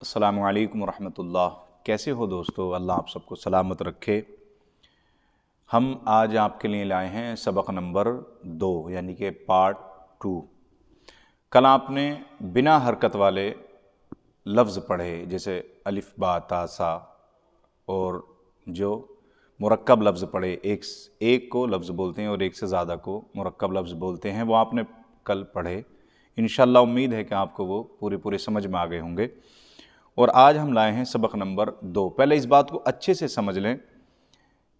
السلام علیکم ورحمۃ اللہ۔ کیسے ہو دوستو؟ اللہ آپ سب کو سلامت رکھے۔ ہم آج آپ کے لیے لائے ہیں سبق نمبر 2 یعنی کہ پارٹ 2۔ کل آپ نے بنا حرکت والے لفظ پڑھے جیسے الف با تا سا، اور جو مرکب لفظ پڑھے، ایک کو لفظ بولتے ہیں اور ایک سے زیادہ کو مرکب لفظ بولتے ہیں، وہ آپ نے کل پڑھے۔ انشاءاللہ امید ہے کہ آپ کو وہ پورے سمجھ میں آ گئے ہوں گے۔ اور آج ہم لائے ہیں سبق نمبر 2۔ پہلے اس بات کو اچھے سے سمجھ لیں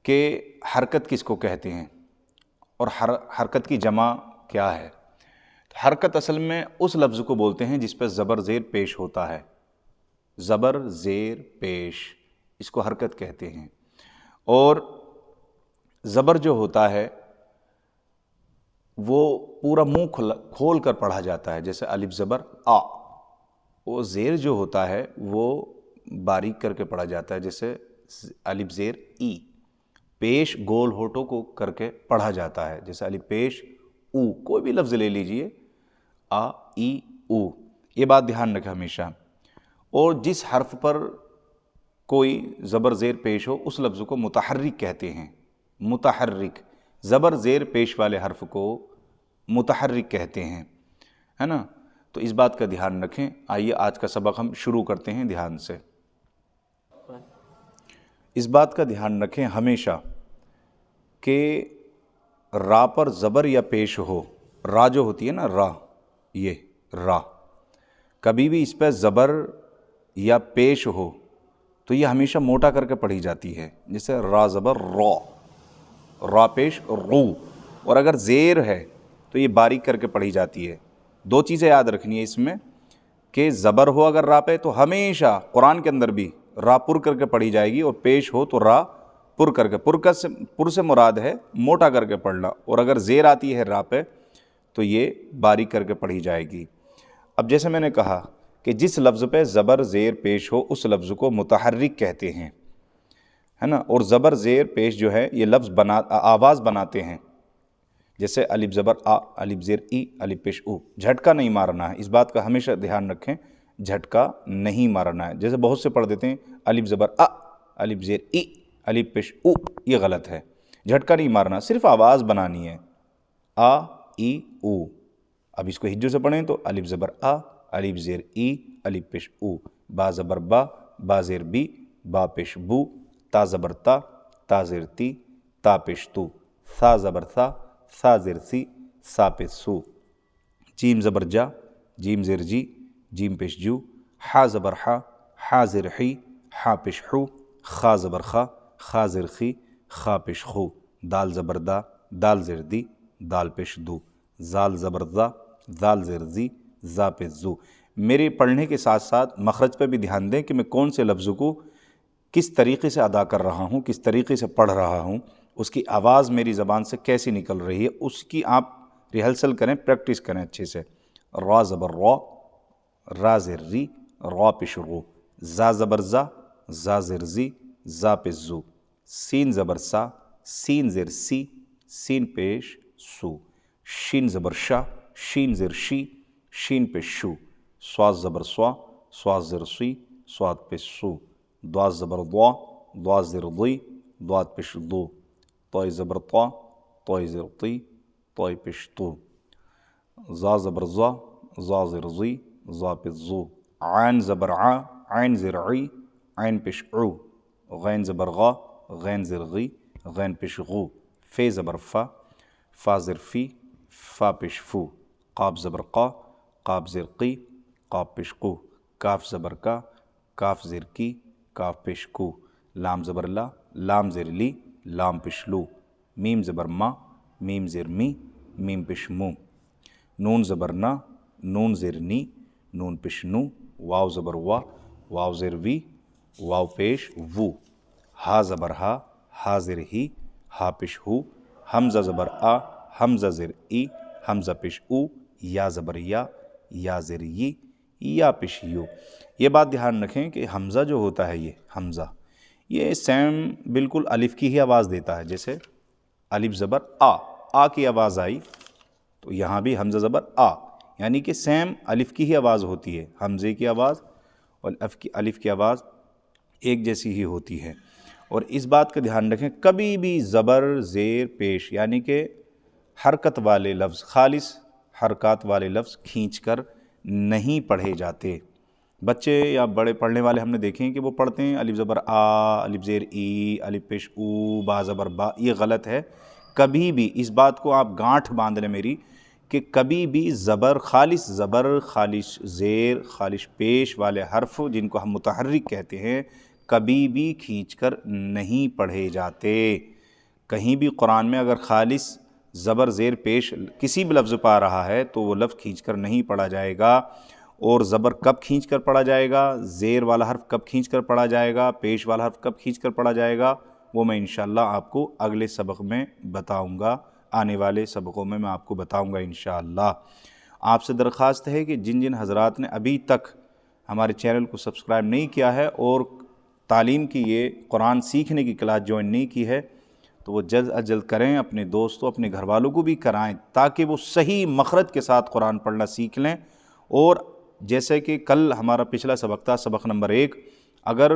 کہ حرکت کس کو کہتے ہیں اور حرکت کی جمع کیا ہے۔ حرکت اصل میں اس لفظ کو بولتے ہیں جس پہ زبر زیر پیش ہوتا ہے، زبر زیر پیش، اس کو حرکت کہتے ہیں۔ اور زبر جو ہوتا ہے وہ پورا منہ کھول کر پڑھا جاتا ہے، جیسے الف زبر آ۔ وہ زیر جو ہوتا ہے وہ باریک کر کے پڑھا جاتا ہے، جیسے الف زیر ای۔ پیش گول ہونٹوں کو کر کے پڑھا جاتا ہے، جیسے الف پیش او۔ کوئی بھی لفظ لے لیجئے، آ ای او، یہ بات دھیان رکھیں ہمیشہ۔ اور جس حرف پر کوئی زبر زیر پیش ہو اس لفظ کو متحرک کہتے ہیں۔ متحرک، زبر زیر پیش والے حرف کو متحرک کہتے ہیں، ہے نا؟ تو اس بات کا دھیان رکھیں۔ آئیے آج کا سبق ہم شروع کرتے ہیں دھیان سے۔ اس بات کا دھیان رکھیں ہمیشہ کہ را پر زبر یا پیش ہو، را جو ہوتی ہے نا، را، یہ را، کبھی بھی اس پہ زبر یا پیش ہو تو یہ ہمیشہ موٹا کر کے پڑھی جاتی ہے، جیسے را زبر را، را پیش رو۔ اور اگر زیر ہے تو یہ باریک کر کے پڑھی جاتی ہے۔ دو چیزیں یاد رکھنی ہے اس میں، کہ زبر ہو اگر را پہ تو ہمیشہ قرآن کے اندر بھی را پر کر کے پڑھی جائے گی، اور پیش ہو تو را پر کر کے، پر سے مراد ہے موٹا کر کے پڑھنا، اور اگر زیر آتی ہے را پہ تو یہ باریک کر کے پڑھی جائے گی۔ اب جیسے میں نے کہا کہ جس لفظ پہ زبر زیر پیش ہو اس لفظ کو متحرک کہتے ہیں، ہے نا؟ اور زبر زیر پیش جو ہے یہ لفظ آواز بناتے ہیں، جیسے الف زبر آ، الف زیر ای، الف پیش او۔ جھٹکا نہیں مارنا ہے، اس بات کا ہمیشہ دھیان رکھیں، جھٹکا نہیں مارنا ہے۔ جیسے بہت سے پڑھ دیتے ہیں الف زبر آ، الف زیر ای، الف پیش او، یہ غلط ہے۔ جھٹکا نہیں مارنا، صرف آواز بنانی ہے، آ ای او۔ اب اس کو ہجو سے پڑھیں تو الف زبر آ، الف زیر ای، الف پیش او۔ با زبر با، با زیر بی، با پیش بو۔ تا زبر تا، تا زیر تی، تا پیش تو۔ ثا زبر ثا، ثا زیر سی، سا پیش سو۔ جیم زبر جا، جیم زیر جی، جیم پیش جو۔ حا زبر حا، حا زیر حی، حا پیش حو۔ خا زبر خا، خا زیر خی، خا پیش خو۔ دال زبر دا، دال زیر دی، دال پیش دو۔ زال زبر زا، زال زیر زی، زا پیش زو۔ میرے پڑھنے کے ساتھ ساتھ مخرج پہ بھی دھیان دیں کہ میں کون سے لفظ کو کس طریقے سے ادا کر رہا ہوں، کس طریقے سے پڑھ رہا ہوں، اس کی آواز میری زبان سے کیسی نکل رہی ہے، اس کی آپ ریہرسل کریں، پریکٹس کریں اچھے سے۔ را زبر را، را زیر ری، را پیش رو۔ زا زبر زا، زا زیر زی، زا پیش زو۔ سین زبر سا، سین زیر سی، سین پیش سو۔ شین زبر شا، شین زیر شی، شین پیش شو۔ سواز زبر سوا، سواز زیر سی، سواد پیش سو۔ دواز زبر دوا، دواز زیر ضی، دواد پیش دو۔ طوی زبر طا، طوی زیر طی، طوی پیش تو۔ زا زبر زا، زا زیر زی، زا پیش زو۔ عین زبر عا، عین زیر عی، عین پیش عو۔ غین زبر غا، غین زیر غی، غین پیش غو۔ فے زبر فا، فا زیر فی، فا پیش فو۔ قاف زبر قا، قاف زیر قی، قاف پیش قو۔ کاف زبر کا، کاف زیر کی، کاف پیش کو۔ لام زبر لا، لام زیر لی، لام پیش لو۔ میم زبر ما، میم زیر می، میم پیش مو۔ نون زبر نا، نون زیر نی، نون پیش نو۔ واو زبر وا، واو زیر وی، واو پیش وو۔ ہا زبر ہا، ہا زیر ہی، ہا پیش ہو۔ حمزہ زبر آ، حمزہ زیر ای، حمزہ پیش او۔ یا زبر یا، یا زیر یی، یا پیش یو۔ یہ بات دھیان رکھیں کہ حمزہ جو ہوتا ہے، یہ حمزہ یہ سیم بالکل الف کی ہی آواز دیتا ہے، جیسے الف زبر آ، آ کی آواز آئی تو یہاں بھی حمزہ زبر آ، یعنی کہ سیم الف کی ہی آواز ہوتی ہے، حمزے کی آواز اور الف کی آواز ایک جیسی ہی ہوتی ہے۔ اور اس بات کا دھیان رکھیں، کبھی بھی زبر زیر پیش یعنی کہ حرکت والے لفظ، خالص حرکات والے لفظ کھینچ کر نہیں پڑھے جاتے۔ بچے یا بڑے پڑھنے والے ہم نے دیکھے ہیں کہ وہ پڑھتے ہیں الف زبر آ، الف زیر ای، الف پیش او، با زبر با، یہ غلط ہے۔ کبھی بھی اس بات کو آپ گانٹھ باندھ لیں میری، کہ کبھی بھی زبر، خالص زیر، خالص پیش والے حرف جن کو ہم متحرک کہتے ہیں، کبھی بھی کھینچ کر نہیں پڑھے جاتے۔ کہیں بھی قرآن میں اگر خالص زبر زیر پیش کسی بھی لفظ پا رہا ہے تو وہ لفظ کھینچ کر نہیں پڑھا جائے گا۔ اور زبر کب کھینچ کر پڑھا جائے گا، زیر والا حرف کب کھینچ کر پڑھا جائے گا، پیش والا حرف کب کھینچ کر پڑھا جائے گا، وہ میں انشاءاللہ آپ کو اگلے سبق میں بتاؤں گا، آنے والے سبقوں میں آپ کو بتاؤں گا انشاءاللہ۔ آپ سے درخواست ہے کہ جن حضرات نے ابھی تک ہمارے چینل کو سبسکرائب نہیں کیا ہے اور تعلیم کی یہ قرآن سیکھنے کی کلاس جوائن نہیں کی ہے تو وہ جلد از جلد کریں، اپنے دوستوں اپنے گھر والوں کو بھی کرائیں تاکہ وہ صحیح مخرج کے ساتھ قرآن پڑھنا سیکھ لیں۔ اور جیسے کہ کل ہمارا پچھلا سبق تھا، سبق نمبر 1، اگر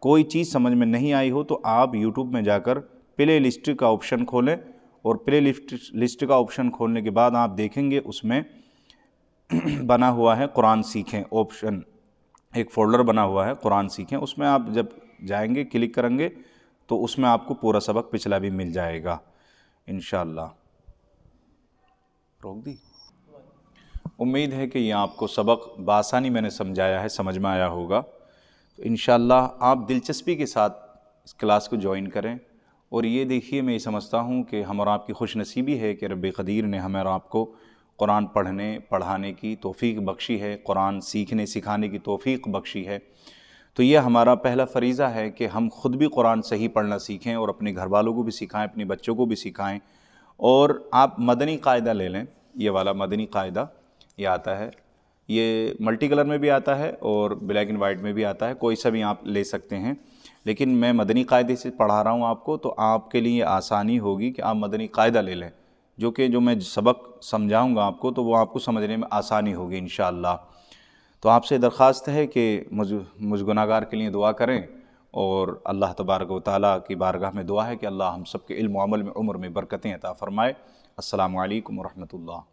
کوئی چیز سمجھ میں نہیں آئی ہو تو آپ یوٹیوب میں جا کر پلے لسٹ کا آپشن کھولیں، اور پلے لسٹ کا آپشن کھولنے کے بعد آپ دیکھیں گے اس میں بنا ہوا ہے قرآن سیکھیں آپشن، ایک فولڈر بنا ہوا ہے قرآن سیکھیں، اس میں آپ جب جائیں گے کلک کریں گے تو اس میں آپ کو پورا سبق پچھلا بھی مل جائے گا انشاءاللہ۔ روک دی؟ امید ہے کہ یہ آپ کو سبق بآسانی میں نے سمجھایا ہے، سمجھ میں آیا ہوگا، تو انشاءاللہ آپ دلچسپی کے ساتھ اس کلاس کو جوائن کریں۔ اور یہ دیکھیے، میں یہ سمجھتا ہوں کہ ہم اور آپ کی خوش نصیبی ہے کہ رب قدیر نے ہمیں اور آپ کو قرآن پڑھانے کی توفیق بخشی ہے، قرآن سیکھنے سکھانے کی توفیق بخشی ہے۔ تو یہ ہمارا پہلا فریضہ ہے کہ ہم خود بھی قرآن صحیح پڑھنا سیکھیں اور اپنے گھر والوں کو بھی سکھائیں، اپنے بچوں کو بھی سکھائیں۔ اور آپ مدنی قاعدہ لے لیں، یہ والا مدنی قاعدہ یہ آتا ہے، یہ ملٹی کلر میں بھی آتا ہے اور بلیک اینڈ وائٹ میں بھی آتا ہے، کوئی سا بھی آپ لے سکتے ہیں، لیکن میں مدنی قاعدے سے پڑھا رہا ہوں آپ کو، تو آپ کے لیے آسانی ہوگی کہ آپ مدنی قاعدہ لے لیں، جو میں سبق سمجھاؤں گا آپ کو تو وہ آپ کو سمجھنے میں آسانی ہوگی انشاءاللہ۔ تو آپ سے درخواست ہے کہ مجھ گناہگار کے لیے دعا کریں، اور اللہ تبارک و تعالیٰ کی بارگاہ میں دعا ہے کہ اللہ ہم سب کے علم و عمل میں عمر میں برکتیں عطا فرمائے۔ السلام علیکم ورحمۃ اللہ۔